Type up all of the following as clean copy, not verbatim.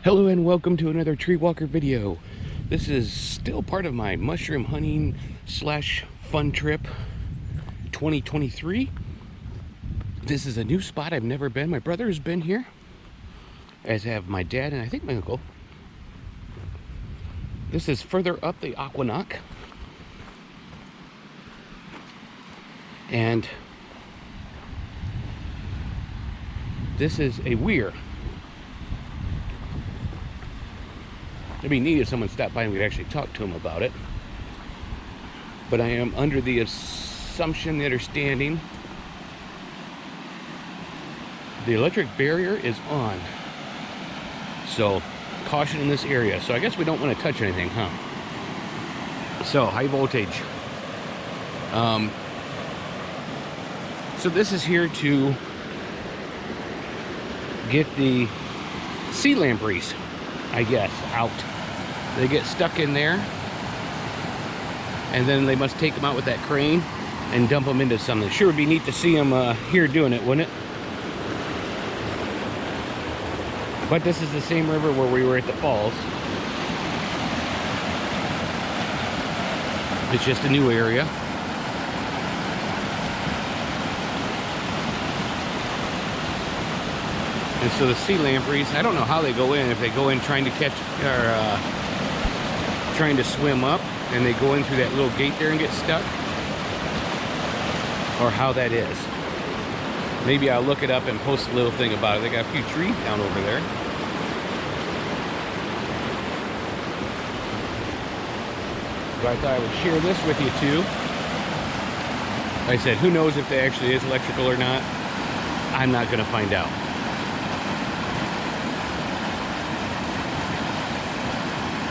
Hello and welcome to another TreeWalker video. This is still part of my mushroom hunting slash fun trip 2023. This is a new spot I've never been. My brother has been here, as have my dad and I think my uncle. This is further up the Ocqueoc. And this is a weir. It'd be neat if someone stopped by and we could actually talk to him about it. But I am under the assumption, the understanding, the electric barrier is on. So, caution in this area. So I guess we don't want to touch anything, huh? So, high voltage. So this is here to get the sea lampreys, I guess, out. They get stuck in there, and then they must take them out with that crane and dump them into something. Sure would be neat to see them here doing it, wouldn't it? But this is the same river where we were at the falls. It's just a new area. And so the sea lampreys, I don't know how they go in, if they go in trying to catch, or trying to swim up, and they go in through that little gate there and get stuck, or how that is. Maybe I'll look it up and post a little thing about it. They got a few trees down over there. But I thought I would share this with you too. Like I said, who knows if they actually is electrical or not? I'm not going to find out.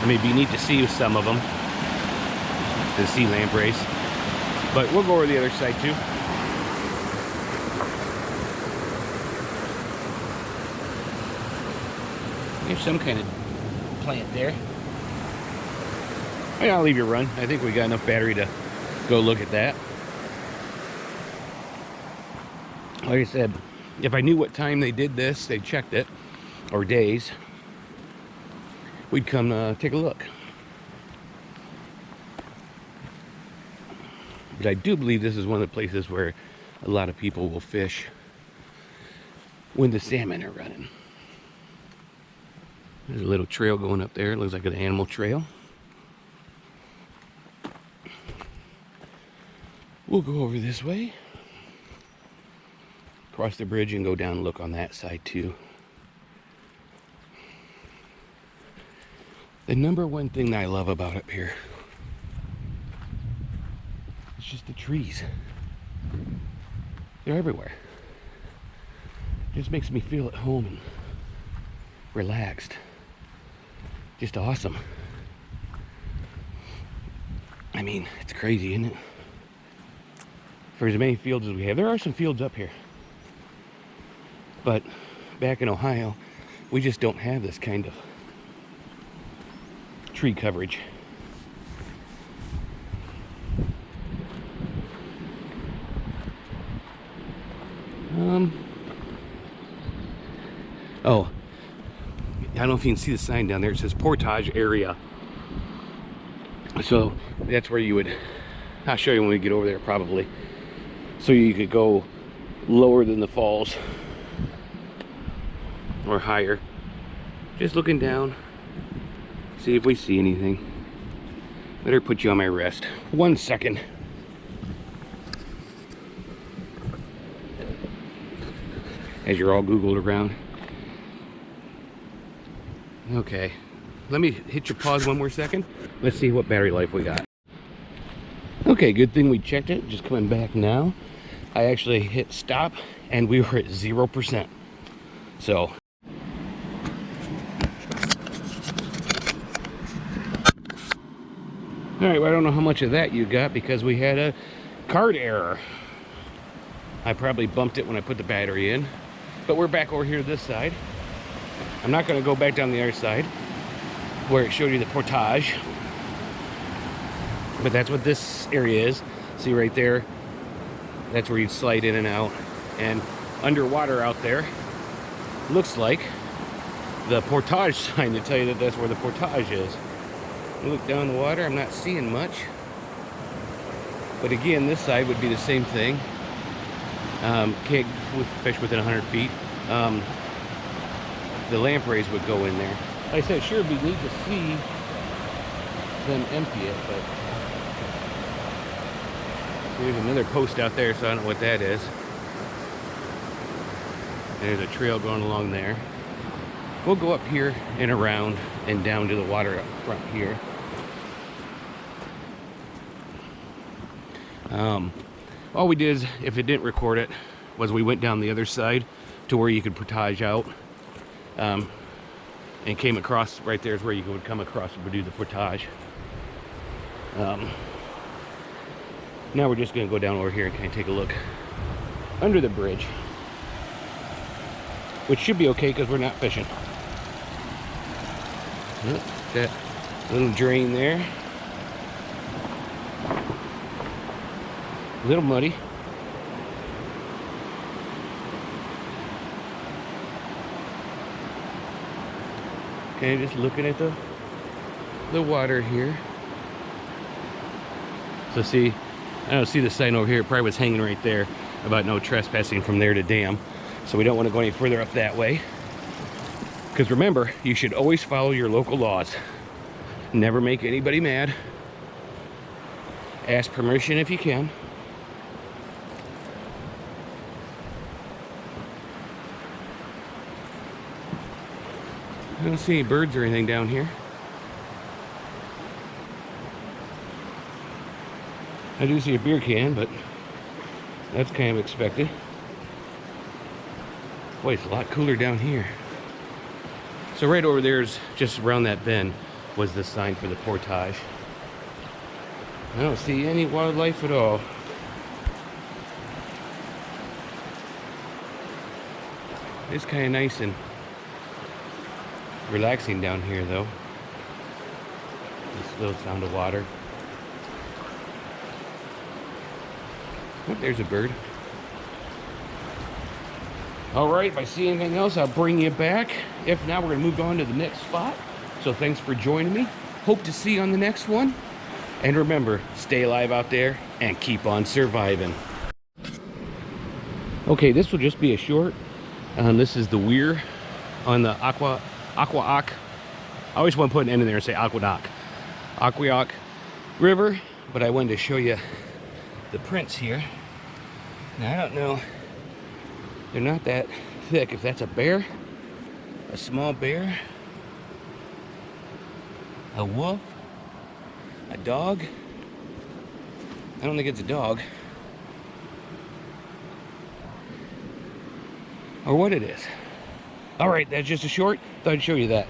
It may be neat to see some of them, the sea lampreys, but we'll go over the other side too. There's some kind of plant there. I'll leave you run. I think we got enough battery to go look at that. Like I said, if I knew what time they did this, they checked it, or days, we'd come take a look. But I do believe this is one of the places where a lot of people will fish when the salmon are running. There's a little trail going up there. It looks like an animal trail. We'll go over this way, cross the bridge, and go down and look on that side too. The number one thing that I love about up here is just the trees. They're everywhere. It just makes me feel at home and relaxed. Just awesome. I mean, it's crazy, isn't it? For as many fields as we have. There are some fields up here. But back in Ohio, we just don't have this kind of tree coverage. Oh, I don't know if you can see the sign down there. It says portage area. So that's where you would, I'll show you when we get over there probably. So you could go lower than the falls or higher. Just looking down. See if we see anything. Better put you on my rest. 1 second. As you're all Googled around. Okay. Let me hit your pause 1 more second. Let's see what battery life we got. Okay, good thing we checked it. Just coming back now. I actually hit stop and we were at 0%. So. Alright, well, I don't know how much of that you got because we had a card error. I probably bumped it when I put the battery in. But we're back over here this side. I'm not going to go back down the other side where it showed you the portage. But that's what this area is. See right there? That's where you'd slide in and out. And underwater out there, looks like the portage sign to tell you that that's where the portage is. Look down the water, I'm not seeing much. But again, this side would be the same thing. Can't fish within 100 feet. The lampreys would go in there. Like I said, sure, it'd be neat to see them empty it, but there's another post out there, so I don't know what that is. There's a trail going along there. We'll go up here and around and down to the water up front here. All we did, if it didn't record it, was we went down the other side to where you could portage out, and came across. Right there is where you would come across and do the portage. Now we're just going to go down over here and kind of take a look under the bridge, which should be okay because we're not fishing. Yep, that little drain there. A little muddy. Okay, just looking at the water here. So see, I don't see the sign over here. It probably was hanging right there about no trespassing from there to dam. So we don't want to go any further up that way. Because remember, you should always follow your local laws. Never make anybody mad. Ask permission if you can. I don't see any birds or anything down here. I do see a beer can, but that's kind of expected. Boy, it's a lot cooler down here. So right over there is, just around that bend, was the sign for the portage. I don't see any wildlife at all. It's kind of nice and relaxing down here, though. This little sound of water. Oh, there's a bird. All right, if I see anything else, I'll bring you back. If not, we're going to move on to the next spot. So thanks for joining me. Hope to see you on the next one. And remember, stay alive out there and keep on surviving. Okay, this will just be a short. This is the Weir on the Ocqueoc. I always want to put an end in there and say Ocqueoc River, but I wanted to show you the prints here. Now, I don't know. They're not that thick. If that's a bear, a small bear, a wolf, a dog. I don't think it's a dog. Or what it is. All right, that's just a short. Thought I'd show you that.